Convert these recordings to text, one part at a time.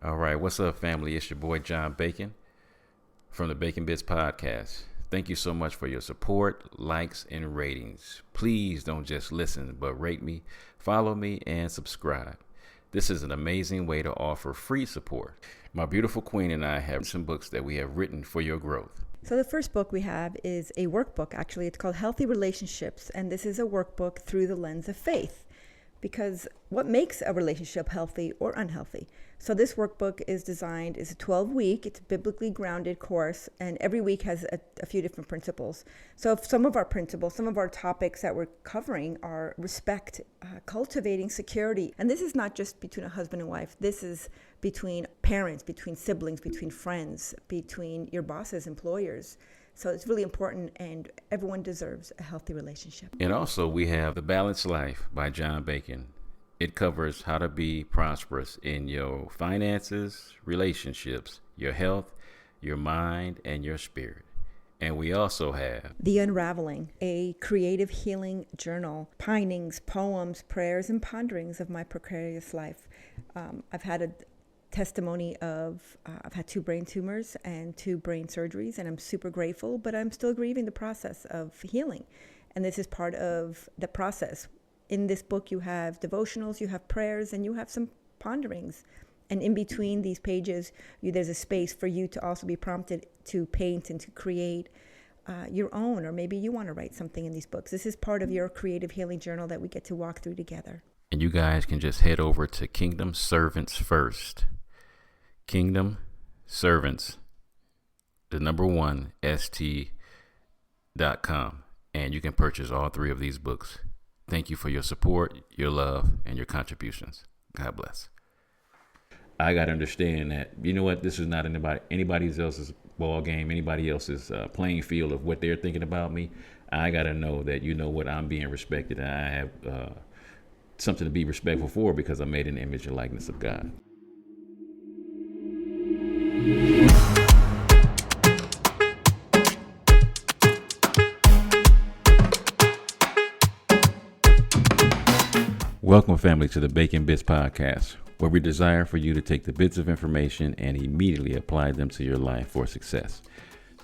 All right, what's up, family? It's your boy John Bacon from the Bitz podcast. Thank you so much for your support, likes, and ratings. Please don't just listen, but rate me, follow me, and subscribe. This is an amazing way to offer free support. My beautiful queen and I have some books that we have written for your growth. So the first book we have is a workbook, actually. It's called Healthy Relationships, and this is a workbook through the lens of faith. Because what makes a relationship healthy or unhealthy? So this workbook is designed, it's a 12-week, it's a biblically grounded course, and every week has a few different principles. So if some of our principles, some of our topics that we're covering are respect, cultivating security. And this is not just between a husband and wife. This is between parents, between siblings, between friends, between your bosses, employers. So it's really important, and everyone deserves a healthy relationship. And also we have The Balanced Life by John Bacon. It covers how to be prosperous in your finances, relationships, your health, your mind, and your spirit. And we also have The Unraveling, a creative healing journal, pinings, poems, prayers, and ponderings of my precarious life. I've had a testimony of I've had 2 brain tumors and 2 brain surgeries, and I'm super grateful, but I'm still grieving the process of healing. And this is part of the process. In this book, you have devotionals, you have prayers, and you have some ponderings. And in between these pages, there's a space for you to also be prompted to paint and to create your own, or maybe you want to write something in these books. This is part of your creative healing journal that we get to walk through together. And you guys can just head over to Kingdom Servants First. Kingdom Servants, the number 1, st.com. And you can purchase all 3 of these books. Thank you for your support, your love, and your contributions. God bless. I got to understand that, you know what, this is not anybody else's ball game, anybody else's playing field of what they're thinking about me. I got to know that, you know what, I'm being respected, and I have something to be respectful for because I'm made in the image and likeness of God. Welcome, family, to the Bitz podcast, where we desire for you to take the bits of information and immediately apply them to your life for success.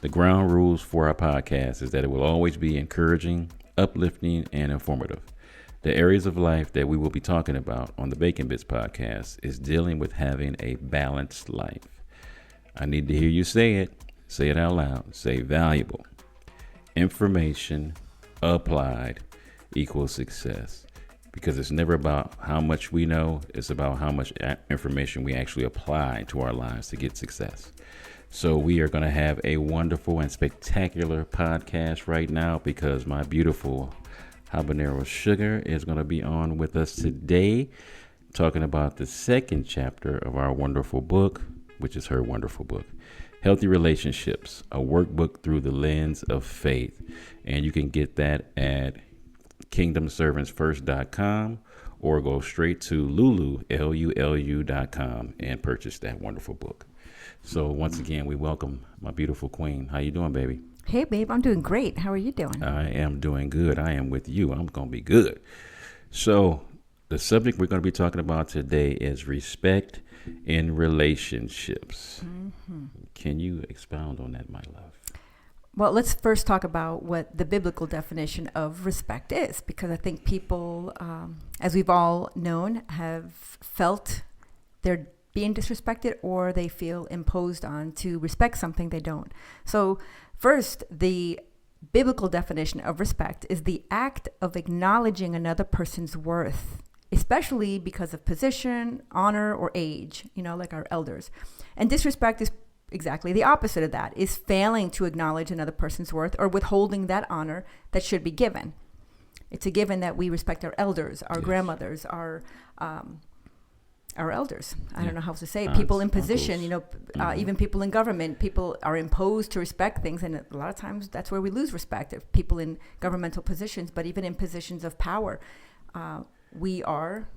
The ground rules for our podcast is that it will always be encouraging, uplifting, and informative. The areas of life that we will be talking about on the Bitz podcast is dealing with having a balanced life. I need to hear you say it. Say it out loud. Say valuable. Information applied equals success. Because it's never about how much we know. It's about how much information we actually apply to our lives to get success. So we are going to have a wonderful and spectacular podcast right now because my beautiful habanero sugar is going to be on with us today, talking about the 2nd chapter of our wonderful book, which is her wonderful book, Healthy Relationships, a workbook through the lens of faith. And you can get that at kingdomservantsfirst.com or go straight to lulu.com and purchase that wonderful book. So once again, we welcome my beautiful queen. How you doing, baby? Hey, babe, I'm doing great. How are you doing? I am doing good. I am with you. I'm going to be good. So the subject we're going to be talking about today is respect in relationships. Mm-hmm. Can you expound on that, my love? Well, let's first talk about what the biblical definition of respect is, because I think people, as we've all known, have felt they're being disrespected or they feel imposed on to respect something they don't. So first, the biblical definition of respect is the act of acknowledging another person's worth, especially because of position, honor, or age, like our elders. And disrespect is exactly the opposite of that, is failing to acknowledge another person's worth or withholding that honor that should be given. It's a given that we respect our elders, our grandmothers, our elders. I don't know how else to say it. People in position, even people in government, people are imposed to respect things. And a lot of times that's where we lose respect of people in governmental positions, but even in positions of power, we are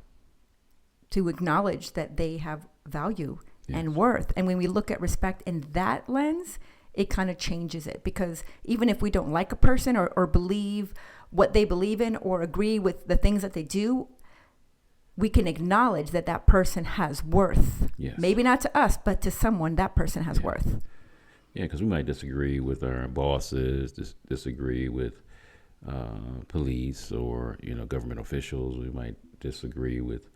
to acknowledge that they have value and worth. And when we look at respect in that lens, it kind of changes it, because even if we don't like a person or believe what they believe in or agree with the things that they do, we can acknowledge that that person has worth. Yes. Maybe not to us, but to someone, that person has worth. Yeah, because we might disagree with our bosses, disagree with police or, government officials. We might disagree with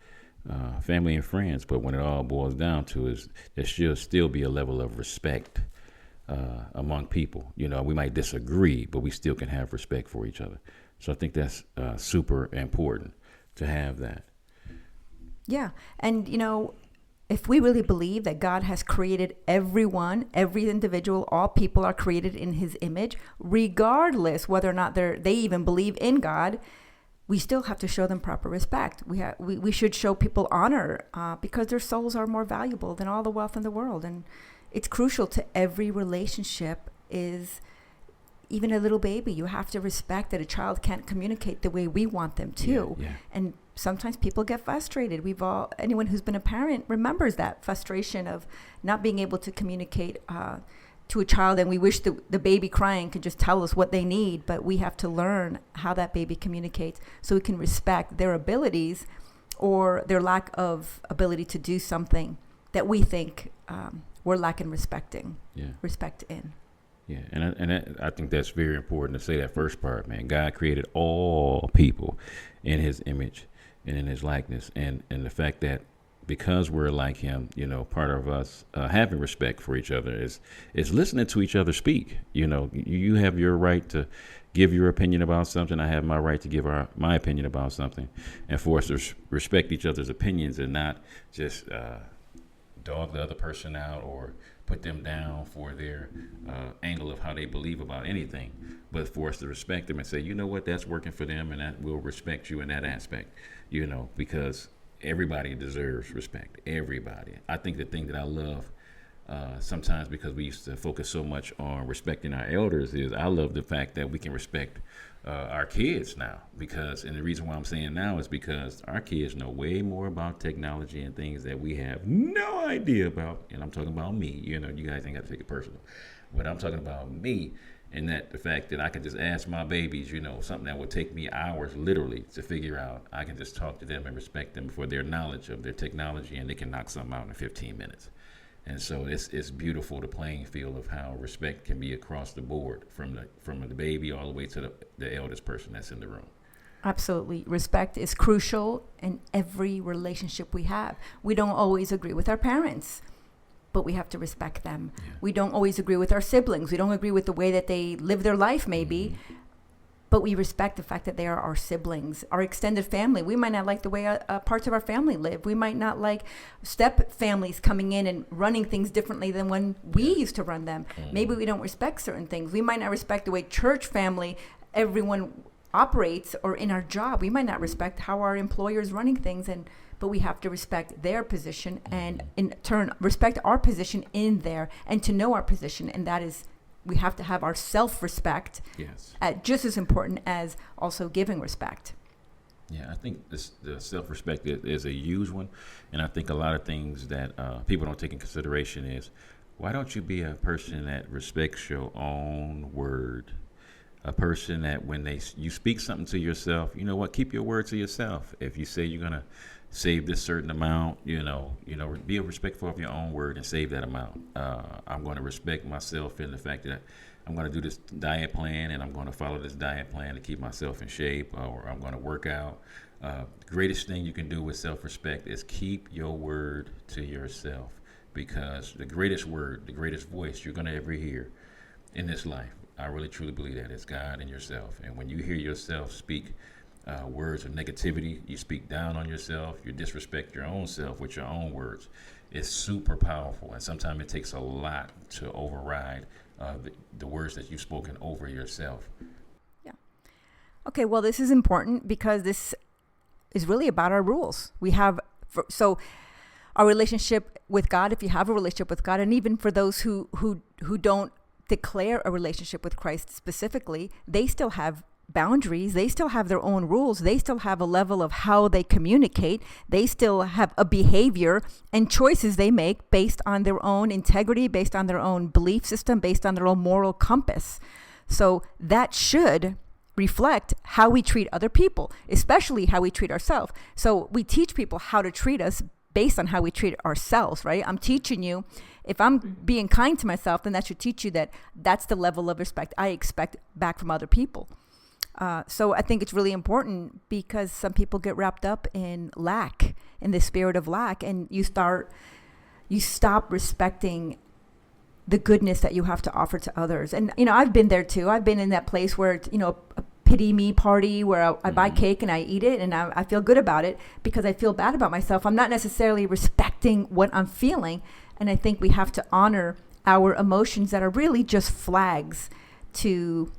family and friends. But when it all boils down to is there should still be a level of respect among people. We might disagree, but we still can have respect for each other. So I think that's super important to have that. Yeah. And, if we really believe that God has created everyone, every individual, all people are created in his image, regardless whether or not they even believe in God, we still have to show them proper respect. We should show people honor because their souls are more valuable than all the wealth in the world. And it's crucial to every relationship is even a little baby. You have to respect that a child can't communicate the way we want them to. Yeah. And sometimes people get frustrated. Anyone who's been a parent remembers that frustration of not being able to communicate to a child, and we wish the baby crying could just tell us what they need, but we have to learn how that baby communicates so we can respect their abilities or their lack of ability to do something that we think we're lacking respect in. Yeah, and I think that's very important to say that first part, man. God created all people in his image and in his likeness. And the fact that because we're like him, part of us having respect for each other is listening to each other speak. You have your right to give your opinion about something. I have my right to give my opinion about something. And for us to respect each other's opinions and not just dog the other person out or put them down for their angle of how they believe about anything, but for us to respect them and say, you know what, that's working for them, and that will respect you in that aspect, because everybody deserves respect. Everybody. I think the thing that I love sometimes, because we used to focus so much on respecting our elders, is I love the fact that we can respect our kids now, and the reason why I'm saying now is because our kids know way more about technology and things that we have no idea about. And I'm talking about me, you guys ain't got to take it personal, but I'm talking about me, and that the fact that I can just ask my babies, something that would take me hours literally to figure out. I can just talk to them and respect them for their knowledge of their technology, and they can knock something out in 15 minutes. And so it's beautiful, the playing field of how respect can be across the board from the baby all the way to the eldest person that's in the room. Absolutely. Respect is crucial in every relationship we have. We don't always agree with our parents, but we have to respect them. Yeah. We don't always agree with our siblings. We don't agree with the way that they live their life maybe, but we respect the fact that they are our siblings, our extended family. We might not like the way parts of our family live. We might not like step families coming in and running things differently than when we used to run them. Maybe we don't respect certain things. We might not respect the way church family, everyone operates, or in our job. We might not respect how our employer is running things, but we have to respect their position and in turn respect our position in there, and to know our position. And that is, we have to have our self-respect, just as important as also giving respect. Yeah, I think the self-respect is a huge one. And I think a lot of things that people don't take in consideration is, why don't you be a person that respects your own word? A person that when you speak something to yourself, keep your word to yourself. If you say you're going to save this certain amount, be respectful of your own word and save that amount. I'm going to respect myself in the fact that I'm going to do this diet plan, and I'm going to follow this diet plan to keep myself in shape, or I'm going to work out. The greatest thing you can do with self-respect is keep your word to yourself, because the greatest word, the greatest voice you're going to ever hear in this life, I really truly believe that, it's God and yourself. And when you hear yourself speak words of negativity, you speak down on yourself, you disrespect your own self with your own words, it's super powerful. And sometimes it takes a lot to override the words that you've spoken over yourself. Yeah. Okay, well, this is important because this is really about our rules. So our relationship with God, if you have a relationship with God, and even for those who don't declare a relationship with Christ specifically, they still have boundaries. They still have their own rules. They still have a level of how they communicate. They still have a behavior and choices they make based on their own integrity, based on their own belief system, based on their own moral compass. So that should reflect how we treat other people, especially how we treat ourselves. So we teach people how to treat us based on how we treat ourselves, right? I'm teaching you, if I'm being kind to myself, then that should teach you that that's the level of respect I expect back from other people. So I think it's really important, because some people get wrapped up in lack, in the spirit of lack, and you stop respecting the goodness that you have to offer to others. And, I've been there too. I've been in that place where, a pity me party where I buy cake and I eat it and I feel good about it because I feel bad about myself. I'm not necessarily respecting what I'm feeling. And I think we have to honor our emotions that are really just flags to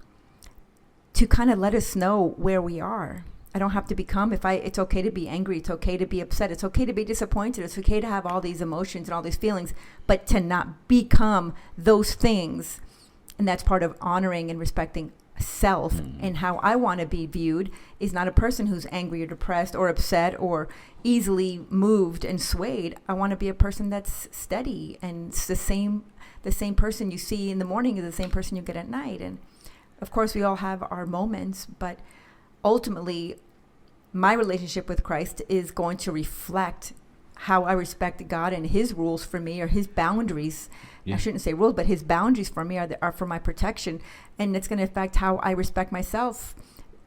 kind of let us know where we are. I don't have to become, it's okay to be angry. It's okay to be upset. It's okay to be disappointed. It's okay to have all these emotions and all these feelings, but to not become those things. And that's part of honoring and respecting self. And how I want to be viewed is not a person who's angry or depressed or upset or easily moved and swayed. I want to be a person that's steady, and it's the same person you see in the morning is the same person you get at night. And of course we all have our moments, but ultimately my relationship with Christ is going to reflect how I respect God and his rules for me, or his boundaries. Yeah. I shouldn't say rules, but his boundaries for me are for my protection. And it's going to affect how I respect myself,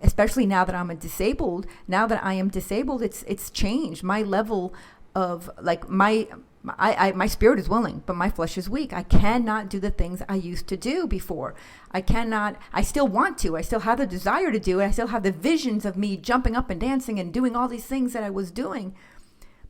especially now that I'm disabled. Now that I am disabled, it's changed. My level of my spirit is willing, but my flesh is weak. I cannot do the things I used to do before. I still want to. I still have the desire to do it. I still have the visions of me jumping up and dancing and doing all these things that I was doing.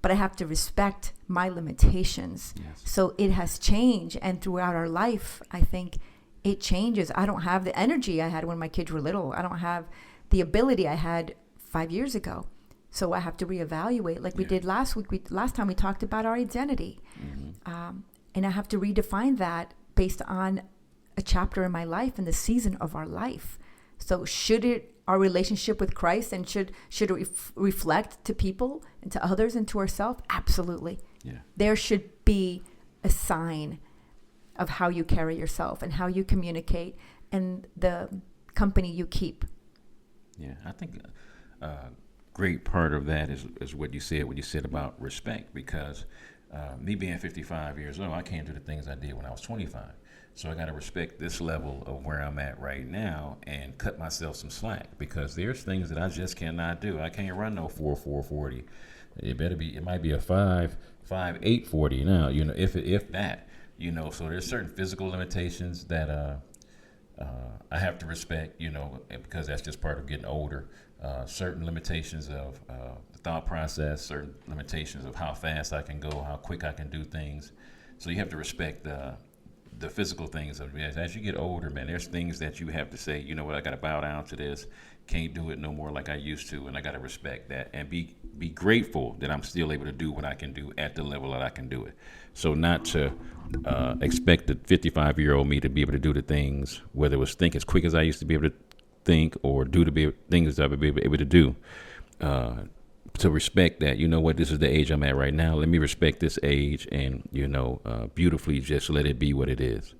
But I have to respect my limitations. Yes. So it has changed. And throughout our life, I think it changes. I don't have the energy I had when my kids were little. I don't have the ability I had 5 years ago. So I have to reevaluate, like we did last week. Last time we talked about our identity. And I have to redefine that based on a chapter in my life and the season of our life. So our relationship with Christ, and should it reflect to people and to others and to ourselves? Absolutely. Yeah. There should be a sign of how you carry yourself and how you communicate and the company you keep. Yeah, I think great part of that is what you said about respect, because me being 55 years old, I can't do the things I did when I was 25. So I got to respect this level of where I'm at right now and cut myself some slack, because there's things that I just cannot do. I can't run no 4.40. It might be a 5.840 now, if that, so there's certain physical limitations that I have to respect, because that's just part of getting older. Certain limitations of the thought process, certain limitations of how fast I can go, how quick I can do things. So you have to respect the physical things of it. As you get older, man, there's things that you have to say, you know what, I got to bow down to this, can't do it no more like I used to, and I got to respect that and be grateful that I'm still able to do what I can do at the level that I can do it. So not to expect the 55-year-old me to be able to do the things, whether it was think as quick as I used to be able to think or do the things I would be able to do, to respect that, this is the age I'm at right now. Let me respect this age and, beautifully just let it be what it is.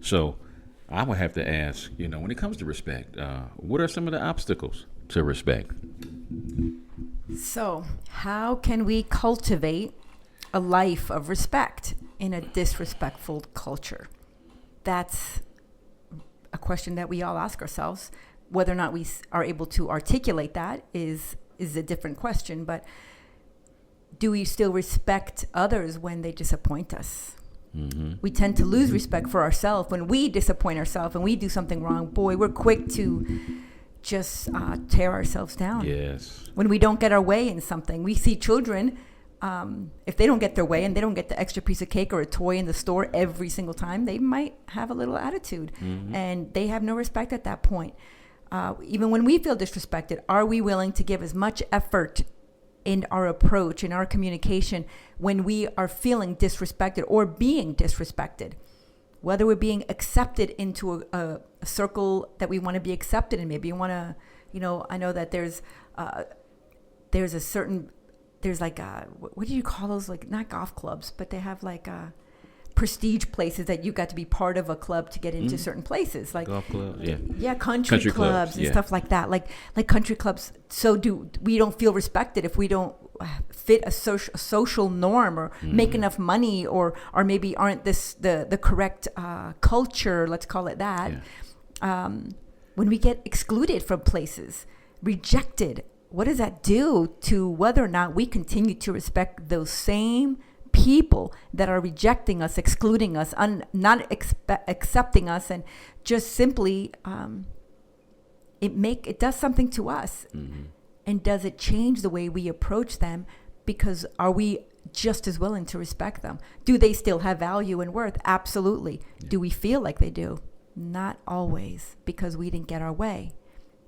So I would have to ask, when it comes to respect, what are some of the obstacles to respect? So how can we cultivate a life of respect in a disrespectful culture? That's a question that we all ask ourselves. Whether or not we are able to articulate that is a different question. But do we still respect others when they disappoint us? Mm-hmm. We tend to lose respect for ourselves when we disappoint ourselves and we do something wrong. Boy, we're quick to just tear ourselves down. Yes. When we don't get our way in something, we see children. If they don't get their way and they don't get the extra piece of cake or a toy in the store every single time, they might have a little attitude, and they have no respect at that point. Even when we feel disrespected, are we willing to give as much effort in our approach, in our communication, when we are feeling disrespected or being disrespected? Whether we're being accepted into a circle that we want to be accepted in. Maybe you want to, I know that there's a certain, there's like what do you call those? Like not golf clubs, but they have like prestige places that you got to be part of a club to get into certain places, like golf clubs, country clubs and stuff like that, like country clubs. So we don't feel respected if we don't fit a social norm or make enough money, or maybe aren't the correct culture, let's call it that. When we get excluded from places, rejected, what does that do to whether or not we continue to respect those same people that are rejecting us, excluding us, not accepting us, and just simply it does something to us. And does it change the way we approach them? Because are we just as willing to respect them? Do they still have value and worth? Absolutely. Do we feel like they do? Not always, because we didn't get our way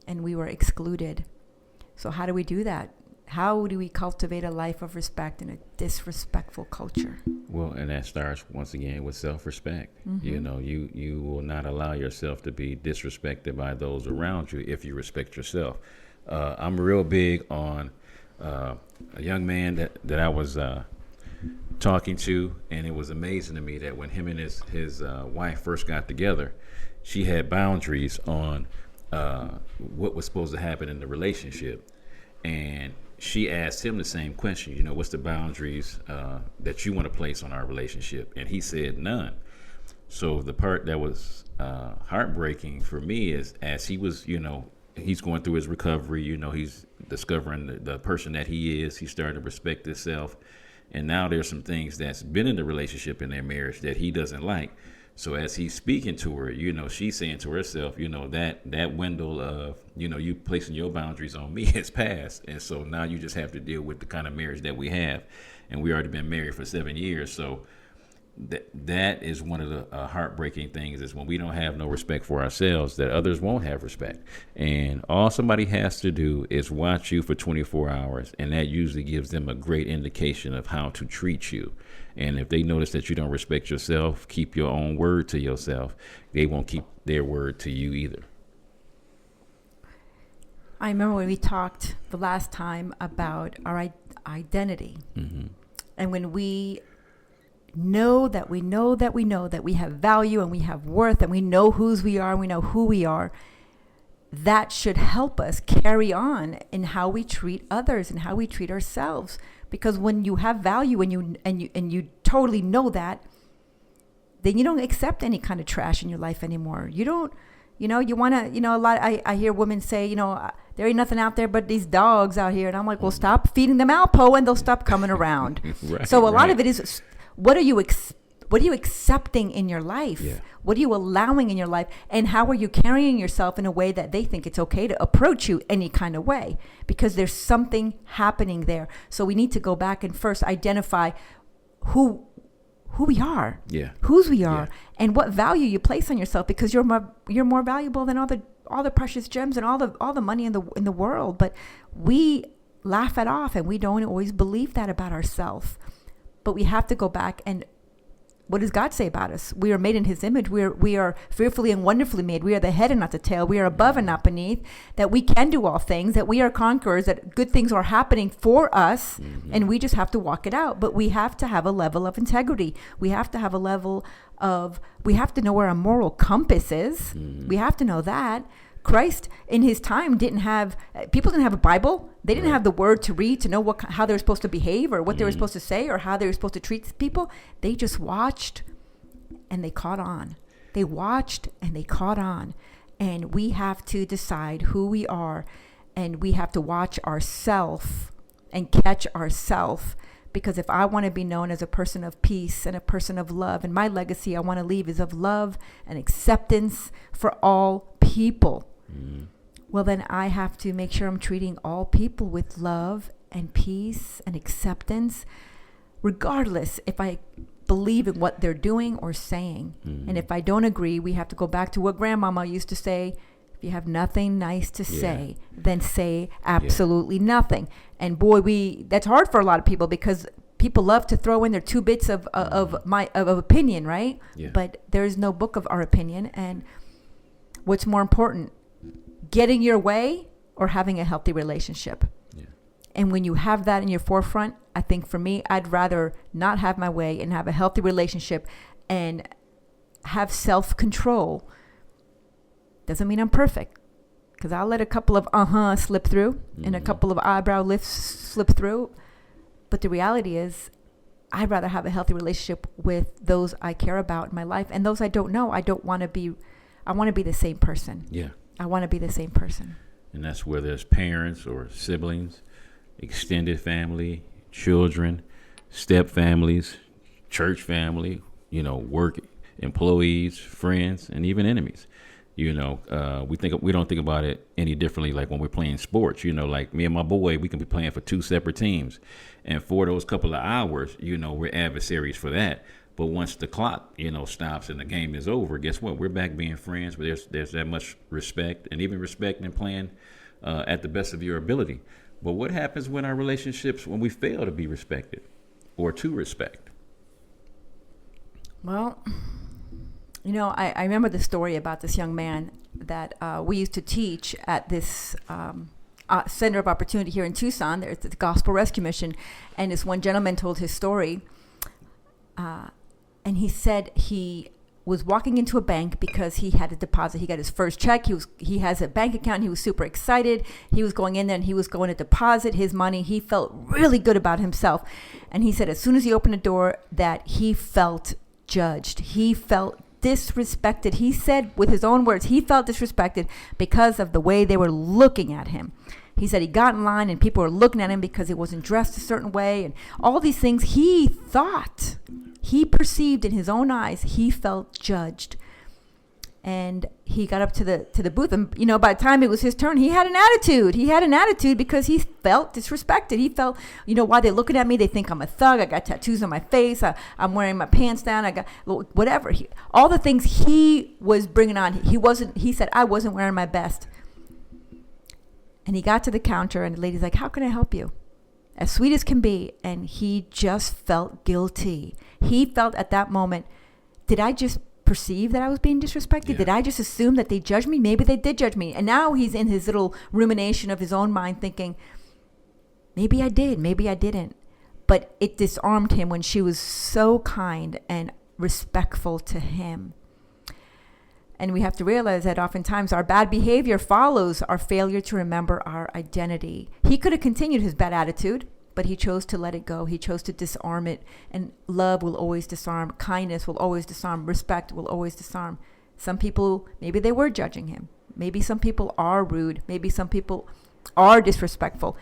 and we were excluded. So how do we do that? How do we cultivate a life of respect in a disrespectful culture? Well, and that starts once again with self-respect. You know, you will not allow yourself to be disrespected by those around you if you respect yourself. I'm real big on a young man that I was talking to, and it was amazing to me that when him and his wife first got together, she had boundaries on what was supposed to happen in the relationship. And she asked him the same question, you know, what's the boundaries that you want to place on our relationship? And he said none. So the part that was heartbreaking for me is, as he was, you know, he's going through his recovery, you know, he's discovering the person that he is. He's starting to respect himself. And now there's some things that's been in the relationship, in their marriage, that he doesn't like. So as he's speaking to her, you know, she's saying to herself, you know, that window of, you know, you placing your boundaries on me has passed. And so now you just have to deal with the kind of marriage that we have. And we already been married for 7 years. So that is one of the heartbreaking things, is when we don't have no respect for ourselves, that others won't have respect. And all somebody has to do is watch you for 24 hours. And that usually gives them a great indication of how to treat you. And if they notice that you don't respect yourself, keep your own word to yourself, they won't keep their word to you either. I remember when we talked the last time about our identity. And when we know that we have value and we have worth and we know whose we are and we know who we are, that should help us carry on in how we treat others and how we treat ourselves. Because when you have value and you totally know that, then you don't accept any kind of trash in your life anymore. You don't, you know, you want to, you know, a lot, I hear women say, you know, there ain't nothing out there but these dogs out here. And I'm like, well, stop feeding them Alpo and they'll stop coming around. So a lot of it is, what are you accepting in your life? Yeah. What are you allowing in your life? And how are you carrying yourself in a way that they think it's okay to approach you any kind of way? Because there's something happening there. So we need to go back and first identify who we are, whose we are, and what value you place on yourself, because you're more valuable than all the precious gems and all the money in the world. But we laugh it off, and we don't always believe that about ourselves. But we have to go back and, what does God say about us? We are made in His image. We are fearfully and wonderfully made. We are the head and not the tail. We are above and not beneath. That we can do all things. That we are conquerors. That good things are happening for us, and we just have to walk it out. But we have to have a level of integrity. We have to have a level of. We have to know where our moral compass is. We have to know that. Christ in His time people didn't have a Bible. They didn't have the word to read to know how they were supposed to behave or what they were supposed to say or how they were supposed to treat people. They just watched and they caught on. They watched and they caught on. And we have to decide who we are, and we have to watch ourselves and catch ourselves. Because if I want to be known as a person of peace and a person of love, and my legacy I want to leave is of love and acceptance for all people, well, then I have to make sure I'm treating all people with love and peace and acceptance, regardless if I believe in what they're doing or saying. And if I don't agree, we have to go back to what grandmama used to say: if you have nothing nice to say, then say absolutely nothing. And boy, that's hard for a lot of people, because people love to throw in their 2 bits of opinion, right? But there's no book of our opinion. And what's more important, getting your way or having a healthy relationship? And when you have that in your forefront, I think for me, I'd rather not have my way and have a healthy relationship and have self-control. Doesn't mean I'm perfect, because I'll let a couple of slip through and a couple of eyebrow lifts slip through. But the reality is, I'd rather have a healthy relationship with those I care about in my life, and those I don't know. I want to be the same person. Yeah. I want to be the same person. And that's where there's parents or siblings, extended family, children, step families, church family, work employees, friends, and even enemies. We don't think about it any differently. Like when we're playing sports, like me and my boy, we can be playing for two separate teams, and for those couple of hours, we're adversaries for that. But once the clock, stops and the game is over, guess what? We're back being friends. But there's that much respect, and even respect and playing at the best of your ability. But what happens when our relationships, when we fail to be respected or to respect? Well, I remember the story about this young man that we used to teach at this Center of Opportunity here in Tucson. There's the Gospel Rescue Mission. And this one gentleman told his story. And he said he was walking into a bank because he had a deposit. He got his first check. He has a bank account. He was super excited. He was going in there and he was going to deposit his money. He felt really good about himself. And he said as soon as he opened the door that he felt judged. He felt disrespected. He said with his own words, he felt disrespected because of the way they were looking at him. He said he got in line and people were looking at him because he wasn't dressed a certain way, and all these things he thought, he perceived in his own eyes, he felt judged. And he got up to the booth, and by the time it was his turn, he had an attitude. He had an attitude because he felt disrespected. He felt, why they're looking at me, they think I'm a thug. I got tattoos on my face. I'm wearing my pants down. I got whatever. All the things he was bringing on. He said, I wasn't wearing my best. And he got to the counter, and the lady's like, how can I help you? As sweet as can be. And he just felt guilty. He felt at that moment, did I just perceive that I was being disrespected? Yeah. Did I just assume that they judged me? Maybe they did judge me. And now he's in his little rumination of his own mind thinking, maybe I did, maybe I didn't. But it disarmed him when she was so kind and respectful to him. And we have to realize that oftentimes our bad behavior follows our failure to remember our identity. He could have continued his bad attitude, but he chose to let it go. He chose to disarm it. And love will always disarm. Kindness will always disarm. Respect will always disarm. Some people, maybe they were judging him. Maybe some people are rude. Maybe some people are disrespectful.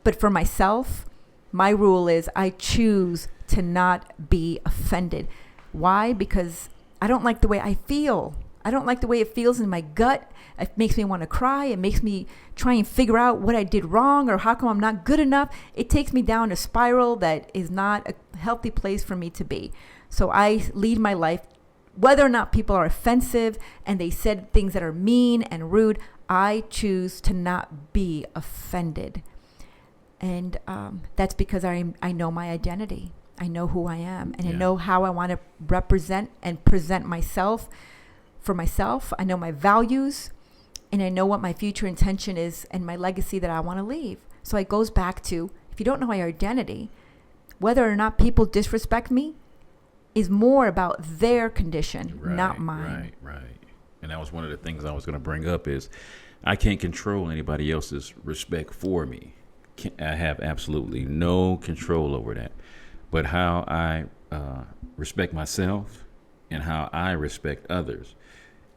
But for myself, my rule is I choose to not be offended. Why? Because I don't like the way I feel. I don't like the way it feels in my gut. It makes me want to cry. It makes me try and figure out what I did wrong or how come I'm not good enough. It takes me down a spiral that is not a healthy place for me to be. So I lead my life, whether or not people are offensive and they said things that are mean and rude, I choose to not be offended. And that's because I know my identity. I know who I am, and I know how I want to represent and present myself for myself. I know my values, and I know what my future intention is and my legacy that I want to leave. So it goes back to, if you don't know my identity, whether or not people disrespect me is more about their condition, not mine. Right. And that was one of the things I was going to bring up is I can't control anybody else's respect for me. I have absolutely no control over that. But how I respect myself and how I respect others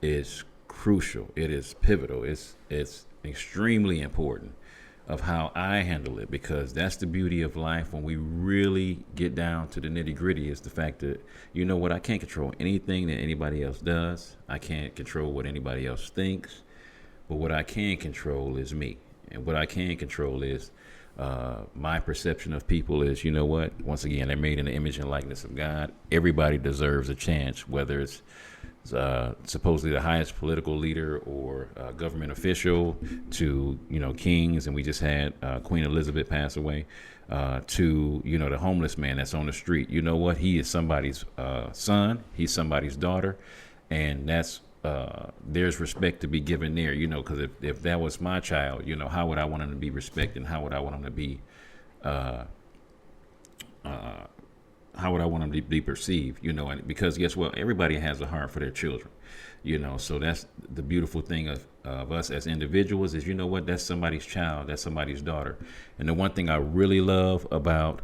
is crucial. It is pivotal. It's extremely important of how I handle it, because that's the beauty of life when we really get down to the nitty gritty, is the fact that, I can't control anything that anybody else does. I can't control what anybody else thinks. But what I can control is me. And what I can control is my perception of people is, once again, they're made in the image and likeness of God. Everybody deserves a chance, whether it's supposedly the highest political leader or government official to, kings. And we just had Queen Elizabeth pass away, to, the homeless man that's on the street. You know what? He is somebody's son. He's somebody's daughter. And that's there's respect to be given there, because if that was my child, how would I want him to be respected? And how would I want him to be, how how would I want them to be perceived? You know, and because guess what? Everybody has a heart for their children. You know, so that's the beautiful thing of us as individuals is, you know what, that's somebody's child, that's somebody's daughter. And the one thing I really love about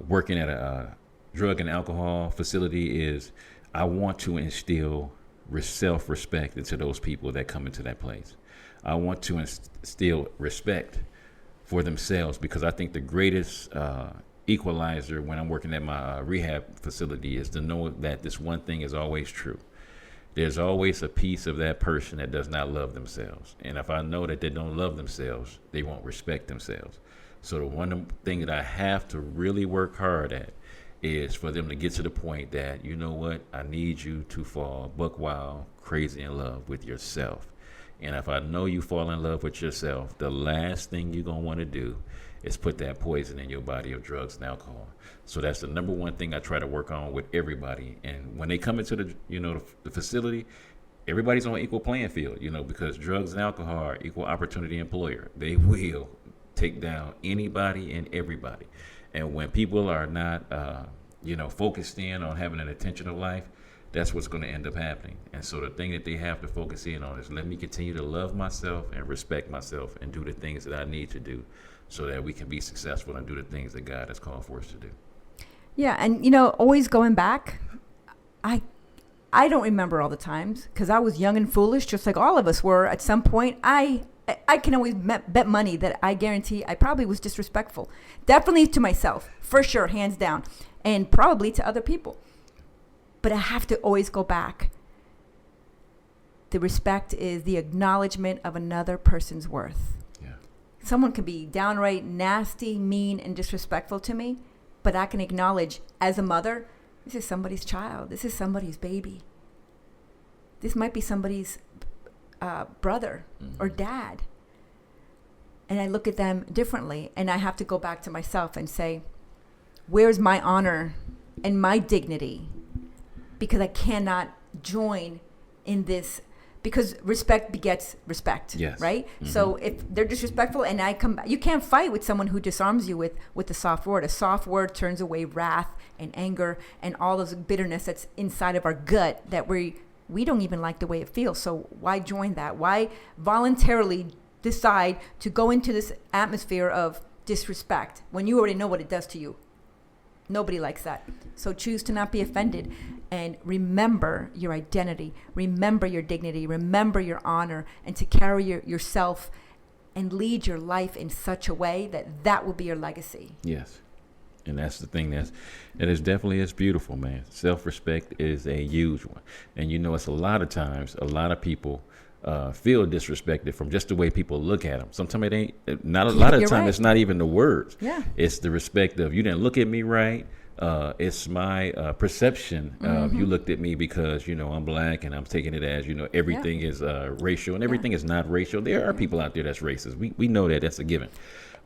working at a drug and alcohol facility is I want to instill self-respect into those people that come into that place. I want to instill respect for themselves, because I think the greatest equalizer when I'm working at my rehab facility is to know that this one thing is always true. There's always a piece of that person that does not love themselves. And if I know that they don't love themselves, they won't respect themselves. So the one thing that I have to really work hard at is for them to get to the point that, you know what, I need you to fall buck wild, crazy in love with yourself. And if I know you fall in love with yourself, the last thing you're going to want to do is put that poison in your body of drugs and alcohol. So that's the number one thing I try to work on with everybody. And when they come into the facility, everybody's on an equal playing field, because drugs and alcohol are equal opportunity employer. They will take down anybody and everybody. And when people are not, focused in on having an intentional life, that's what's going to end up happening. And so the thing that they have to focus in on is, let me continue to love myself and respect myself and do the things that I need to do so that we can be successful and do the things that God has called for us to do. Yeah, and always going back, I don't remember all the times because I was young and foolish, just like all of us were. At some point, I can always bet money that I guarantee I probably was disrespectful. Definitely to myself, for sure, hands down, and probably to other people. But I have to always go back. The respect is the acknowledgement of another person's worth. Yeah. Someone can be downright nasty, mean, and disrespectful to me, but I can acknowledge as a mother, this is somebody's child. This is somebody's baby. This might be somebody's brother or dad. And I look at them differently, and I have to go back to myself and say, where's my honor and my dignity? Because I cannot join in this, because respect begets respect, yes. Right? Mm-hmm. So if they're disrespectful and I come back, you can't fight with someone who disarms you with a soft word. A soft word turns away wrath and anger and all those bitterness that's inside of our gut that we don't even like the way it feels. So why join that? Why voluntarily decide to go into this atmosphere of disrespect when you already know what it does to you? Nobody likes that. So choose to not be offended and remember your identity, remember your dignity, remember your honor, and to carry yourself and lead your life in such a way that will be your legacy. Yes. And that's the thing that is definitely is beautiful, man. Self-respect is a huge one. And it's a lot of times, a lot of people feel disrespected from just the way people look at them. Sometimes it ain't, not a lot of the time, right. It's not even the words. Yeah. It's the respect of, you didn't look at me right. It's my perception of you looked at me because, I'm black and I'm taking it as, everything is racial and everything is not racial. There are people out there that's racist. We know that, that's a given.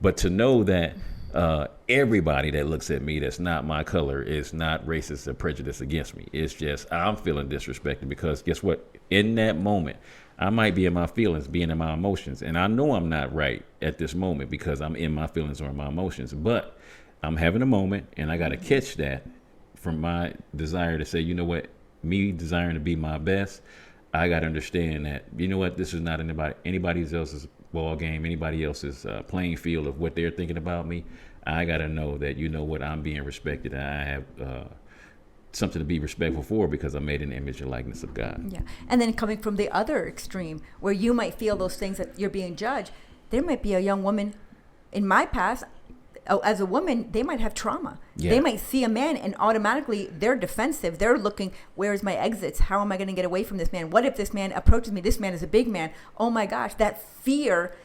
But to know that everybody that looks at me that's not my color is not racist or prejudiced against me. It's just I'm feeling disrespected because guess what? In that moment, I might be in my feelings, being in my emotions. And I know I'm not right at this moment because I'm in my feelings or my emotions. But I'm having a moment and I got to catch that from my desire to say, you know what, me desiring to be my best, I got to understand that, you know what, this is not anybody else's ball game, anybody else's playing field of what they're thinking about me. I got to know that, you know what, I'm being respected. And I have something to be respectful for because I'm made in the image and likeness of God. Yeah. And then coming from the other extreme where you might feel those things that you're being judged, there might be a young woman in my past, as a woman, they might have trauma. Yeah. They might see a man and automatically they're defensive. They're looking, where's my exits? How am I going to get away from this man? What if this man approaches me? This man is a big man. Oh my gosh, that fear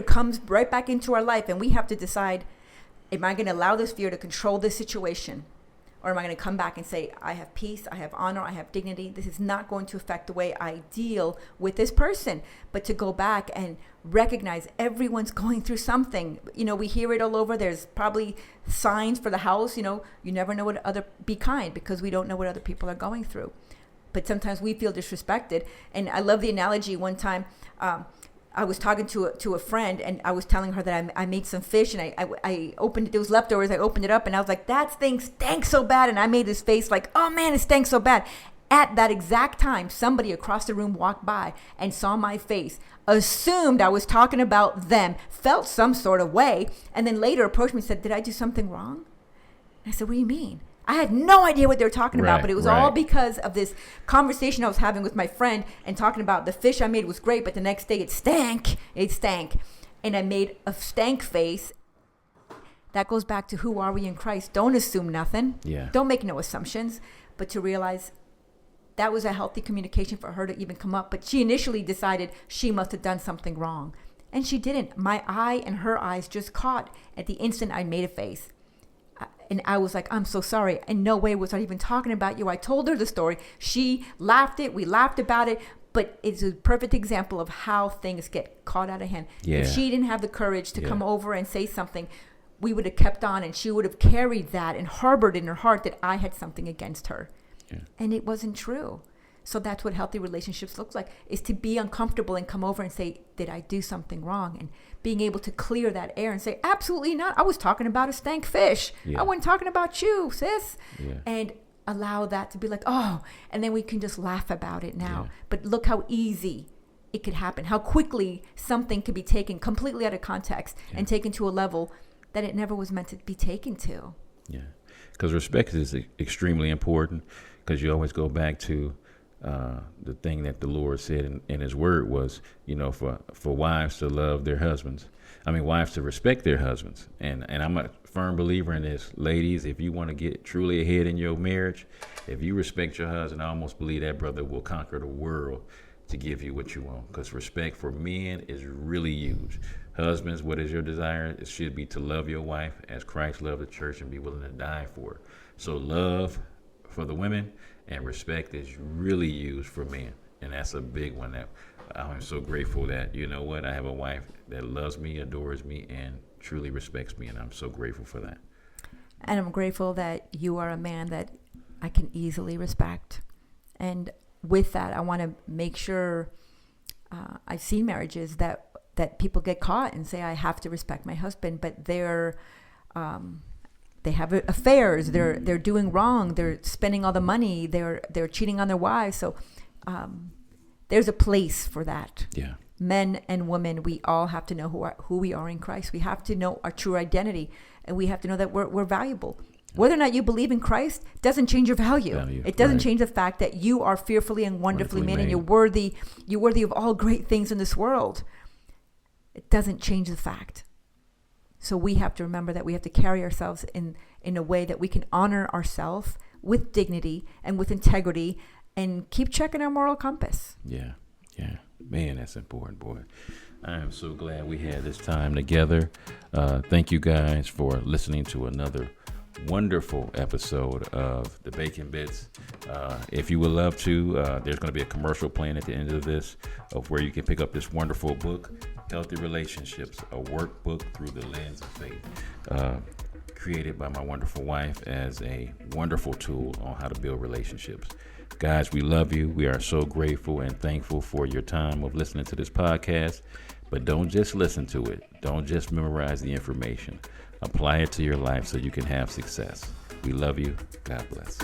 comes right back into our life. And we have to decide, am I going to allow this fear to control this situation? Or am I going to come back and say, I have peace, I have honor, I have dignity. This is not going to affect the way I deal with this person. But to go back and recognize everyone's going through something. We hear it all over. There's probably signs for the house. You never know be kind because we don't know what other people are going through. But sometimes we feel disrespected. And I love the analogy one time. I was talking to a friend, and I was telling her that I made some fish, and I opened it. There was leftovers. I opened it up, and I was like, that thing stinks so bad. And I made this face like, oh man, it stinks so bad. At that exact time, somebody across the room walked by and saw my face, assumed I was talking about them, felt some sort of way, and then later approached me and said, did I do something wrong? And I said, what do you mean? I had no idea what they were talking about, but it was all because of this conversation I was having with my friend and talking about the fish I made was great, but the next day it stank. It stank. And I made a stank face. That goes back to who are we in Christ? Don't assume nothing. Yeah. Don't make no assumptions, but to realize that was a healthy communication for her to even come up. But she initially decided she must have done something wrong. And she didn't. My eye and her eyes just caught at the instant I made a face. And I was like, I'm so sorry. In no way was I even talking about you. I told her the story. She laughed it. We laughed about it. But it's a perfect example of how things get caught out of hand. Yeah. If she didn't have the courage to come over and say something, we would have kept on, and she would have carried that and harbored in her heart that I had something against her. Yeah. And it wasn't true. So that's what healthy relationships looks like, is to be uncomfortable and come over and say, did I do something wrong? And being able to clear that air and say, absolutely not. I was talking about a stank fish. I wasn't talking about you, sis. And allow that to be like, oh, and then we can just laugh about it now. But look how easy it could happen, how quickly something could be taken completely out of context and taken to a level that it never was meant to be taken to. Yeah, because respect is extremely important, because you always go back to the thing that the Lord said in his word was, for wives to love their husbands. Wives to respect their husbands. And I'm a firm believer in this. Ladies, if you want to get truly ahead in your marriage, if you respect your husband, I almost believe that brother will conquer the world to give you what you want. Because respect for men is really huge. Husbands, what is your desire? It should be to love your wife as Christ loved the church and be willing to die for her. So love for the women and respect is really used for men. And that's a big one that I'm so grateful that, I have a wife that loves me, adores me, and truly respects me. And I'm so grateful for that. And I'm grateful that you are a man that I can easily respect. And with that, I want to make sure I've seen marriages that people get caught and say, I have to respect my husband, but they have affairs. They're doing wrong. They're spending all the money. They're cheating on their wives. So there's a place for that. Yeah. Men and women, we all have to know who we are in Christ. We have to know our true identity, and we have to know that we're valuable. Whether or not you believe in Christ doesn't change your value. It doesn't change the fact that you are fearfully and wonderfully made, and you're worthy of all great things in this world. It doesn't change the fact. So we have to remember that we have to carry ourselves in a way that we can honor ourselves with dignity and with integrity, and keep checking our moral compass. Yeah. Man, that's important, boy. I am so glad we had this time together. Thank you guys for listening to another wonderful episode of the Bacon Bitz. If you would love to, there's going to be a commercial playing at the end of this, of where you can pick up this wonderful book, Healthy Relationships, a workbook through the lens of faith, created by my wonderful wife as a wonderful tool on how to build relationships. Guys, we love you. We are so grateful and thankful for your time of listening to this podcast. But don't just listen to it. Don't just memorize the information. Apply it to your life so you can have success. We love you. God bless.